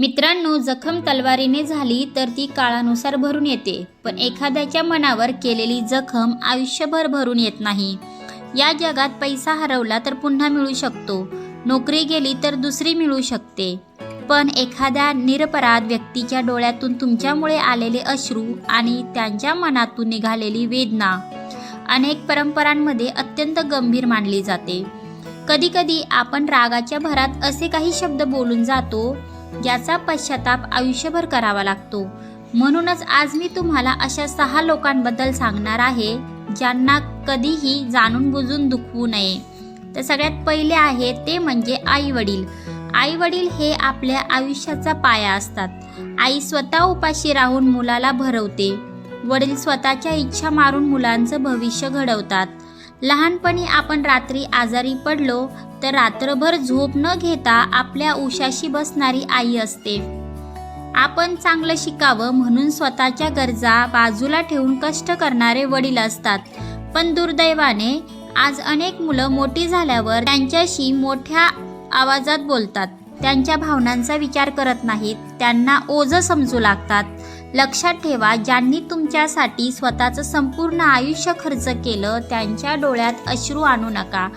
मित्रांनो, जखम तलवारीने झाली तर ती काळानुसार भरून येते, पण एखाद्याच्या मनावर केलेली जखम आयुष्यभर भरून येत नाही. या जगात पैसा हरवला तर पुन्हा मिळू शकतो, नोकरी गेली तर दुसरी मिळू शकते, पण एखाद्या निरपराध व्यक्तीच्या डोळ्यातून तुमच्यामुळे आलेले अश्रू आणि त्यांच्या मनातून निघालेली वेदना अनेक परंपरांमध्ये अत्यंत गंभीर मानली जाते. कधीकधी आपण रागाच्या भरात असे काही शब्द बोलून जातो ज्याचा पश्चाताप आयुष्यभर करावा लागतो. म्हणूनच आज मी तुम्हाला अशा 6 लोकांबद्दल सांगणार आहे ज्यांना कधीही जाणून बुजून दुखवू नये. तर सगळ्यात पहिले आहे ते म्हणजे आई वडील. आई वडील हे आपल्या आयुष्याचा पाया असतात. आई स्वतः उपाशी राहून मुलाला भरवते. वडील स्वतःच्या इच्छा मारून मुलांचं भविष्य घडवतात. लहानपणी आपण रात्री आजारी पडलो तर रात्रभर झोप न घेता आपल्या उशाशी बसणारी आई असते. आपण चांगलं शिकावं म्हणून स्वतःच्या गरजा बाजूला ठेवून कष्ट करणारे वडील असतात. पण दुर्दैवाने आज अनेक मुलं मोठी झाल्यावर त्यांच्याशी मोठ्या आवाजात बोलतात, त्यांच्या भावनांचा विचार करत नाहीत, त्यांना ओझं समजू लागतात. लक्षात ठेवा, ज्यांनी तुमच्यासाठी स्वतःचं संपूर्ण आयुष्य खर्च केलं त्यांच्या डोळ्यात अश्रू आणू नका,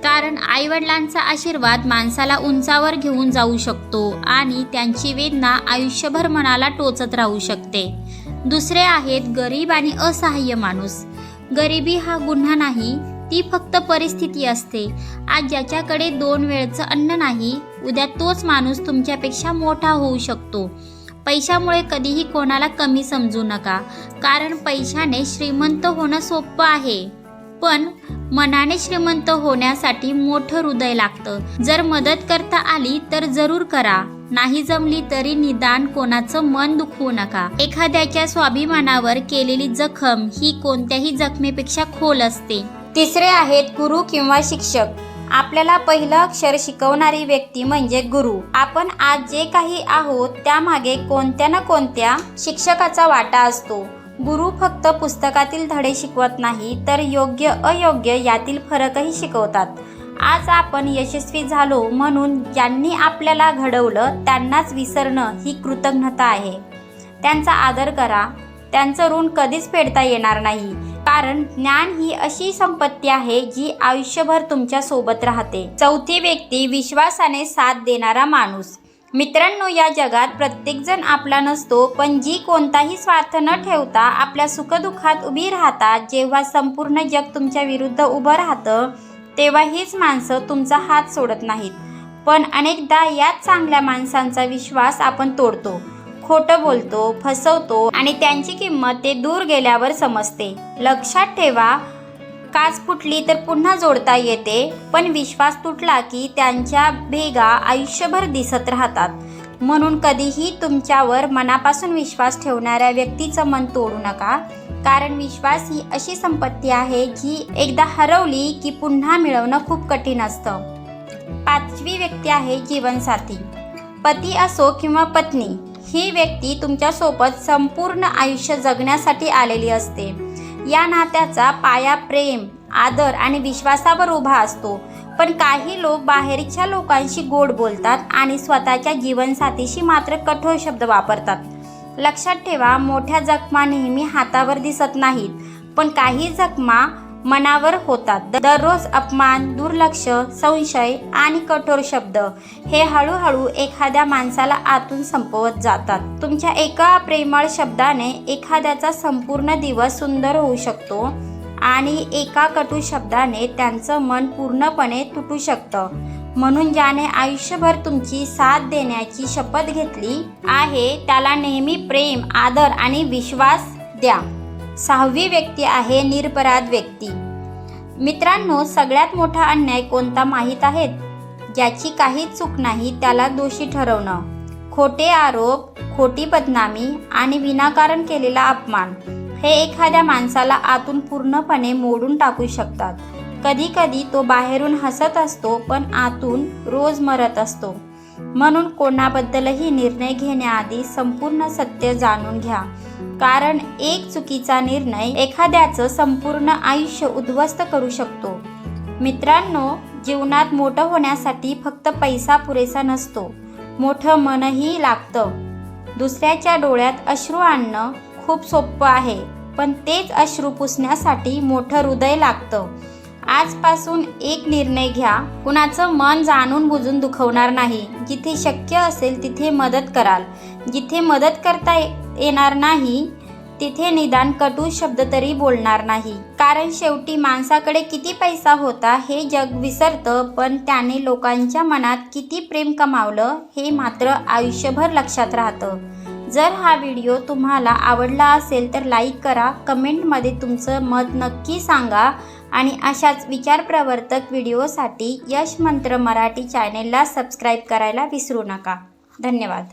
कारण आईवडिलांचा आशीर्वाद माणसाला उंचावर घेऊन जाऊ शकतो आणि त्यांची वेदना आयुष्यभर मनाला टोचत राहू शकते. दुसरे आहेत गरीब आणि असहाय्य माणूस. गरिबी हा गुन्हा नाही, ती फक्त परिस्थिती असते. आज ज्याच्याकडे 2 वेळचं अन्न नाही, उद्या तोच माणूस तुमच्यापेक्षा मोठा होऊ शकतो. पैशामुळे कधीही कोणाला कमी समजू नका, कारण पैशाने श्रीमंत होणं सोपं आहे, पण मनाने श्रीमंत होण्यासाठी मोठं हृदय लागतं. जर मदत करता आली तर जरूर करा, नाही जमली तरी निदान कोणाचं मन दुखवू नका. एखाद्याच्या स्वाभिमानावर केलेली जखम ही कोणत्याही जखमेपेक्षा खोल असते. तिसरे आहेत गुरु किंवा शिक्षक. आपल्याला पहिलं अक्षर शिकवणारी व्यक्ती म्हणजे गुरु. आपण आज जे काही आहोत त्यामागे कोणत्या ना कोणत्या शिक्षकाचा वाटा असतो. गुरु फक्त पुस्तकातील धडे शिकवत नाही, तर योग्य अयोग्य यातील फरकही शिकवतात. आज आपण यशस्वी झालो म्हणून ज्यांनी आपल्याला घडवलं त्यांनाच विसरणं ही कृतज्ञता आहे. त्यांचा आदर करा, त्यांचं ऋण कधीच फेडता येणार नाही, कारण ज्ञान ही अशी संपत्ती आहे जी आयुष्यभर तुमच्या सोबत राहते. चौथी व्यक्ती विश्वासाने साथ देणारा माणूस. मित्रांनो, या जगात प्रत्येकजण आपला नसतो, पण जी कोणताही स्वार्थ न ठेवता आपल्या सुखदुःखात उभी राहतात, जेव्हा संपूर्ण जग तुमच्या विरुद्ध उभं राहतं तेव्हा हीच माणसं तुमचा हात सोडत नाहीत. पण अनेकदा याच चांगल्या माणसांचा विश्वास आपण तोडतो, खोटं बोलतो, फसवतो आणि त्यांची किंमत ते दूर गेल्यावर समजते. लक्षात ठेवा, काच फुटली तर पुन्हा जोडता येते, पण विश्वास तुटला की त्यांच्या भेगा आयुष्यभर दिसत राहतात. म्हणून कधीही तुमच्यावर मनापासून विश्वास ठेवणाऱ्या व्यक्तीचं मन तोडू नका, कारण विश्वास ही अशी संपत्ती आहे जी एकदा हरवली की पुन्हा मिळवणं खूप कठीण असतं. 5वी व्यक्ती आहे जीवनसाथी. पती असो किंवा पत्नी, ही व्यक्ती तुमच्यासोबत संपूर्ण आयुष्य जगण्यासाठी आलेली असते. या नात्याचा पाया प्रेम, आदर आणि विश्वासावर उभा असतो. पण काही लोक बाहेरच्या लोकांशी गोड बोलतात आणि स्वतःच्या जीवनसाथीशी मात्र कठोर शब्द वापरतात. लक्षात ठेवा, मोठ्या जखमा नेहमी हातावर दिसत नाहीत, पण काही जखमा मनावर होतात. दररोज अपमान, दुर्लक्ष, संशय आणि कठोर शब्द हे हळूहळू एखाद्या माणसाला आतून संपवत जातात. तुमच्या एका प्रेमळ शब्दाने एखाद्याचा संपूर्ण दिवस सुंदर होऊ शकतो आणि एका कटू शब्दाने त्यांचं मन पूर्णपणे तुटू शकतं. म्हणून ज्याने आयुष्यभर तुमची साथ देण्याची शपथ घेतली आहे त्याला नेहमी प्रेम, आदर आणि विश्वास द्या. 6वी व्यक्ती आहे निरपराध व्यक्ती. मित्रांनो, सगळ्यात मोठा अन्याय कोणता माहीत आहेत? ज्याची काहीच चूक नाही त्याला दोषी ठरवणं. खोटे आरोप, खोटी बदनामी आणि विनाकारण केलेला अपमान हे एखाद्या माणसाला आतून पूर्णपणे मोडून टाकू शकतात. कधी कधी तो बाहेरून हसत असतो, पण आतून रोज मरत असतो. म्हणून कोणाबद्दलही निर्णय घेण्याआधी संपूर्ण सत्य जाणून घ्या, कारण एक चुकीचा निर्णय एखाद्याचं संपूर्ण आयुष्य उद्ध्वस्त करू शकतो. मित्रांनो, जीवनात मोठं होण्यासाठी फक्त पैसा पुरेसा नसतो, मोठं मनही लागतं. दुसऱ्याच्या डोळ्यात अश्रू आणणं खूप सोपं आहे, पण तेच अश्रू पुसण्यासाठी मोठं हृदय लागतं. आजपासून एक निर्णय घ्या, कुणाचं मन जाणून बुजून दुखवणार नाही. जिथे शक्य असेल तिथे मदत कराल. जिथे मदत करता येणार नाही तिथे निदान कटू शब्द तरी बोलणार नाही. कारण शेवटी माणसाकडे किती पैसा होता हे जग विसरतं, पण त्याने लोकांच्या मनात किती प्रेम कमावलं हे मात्र आयुष्यभर लक्षात राहतं. जर हा व्हिडिओ तुम्हाला आवडला असेल तर लाईक करा, कमेंटमध्ये तुमचं मत नक्की सांगा आणि अशाच विचारप्रवर्तक व्हिडिओसाठी यश मंत्र मराठी चॅनेलला सबस्क्राईब करायला विसरू नका. धन्यवाद.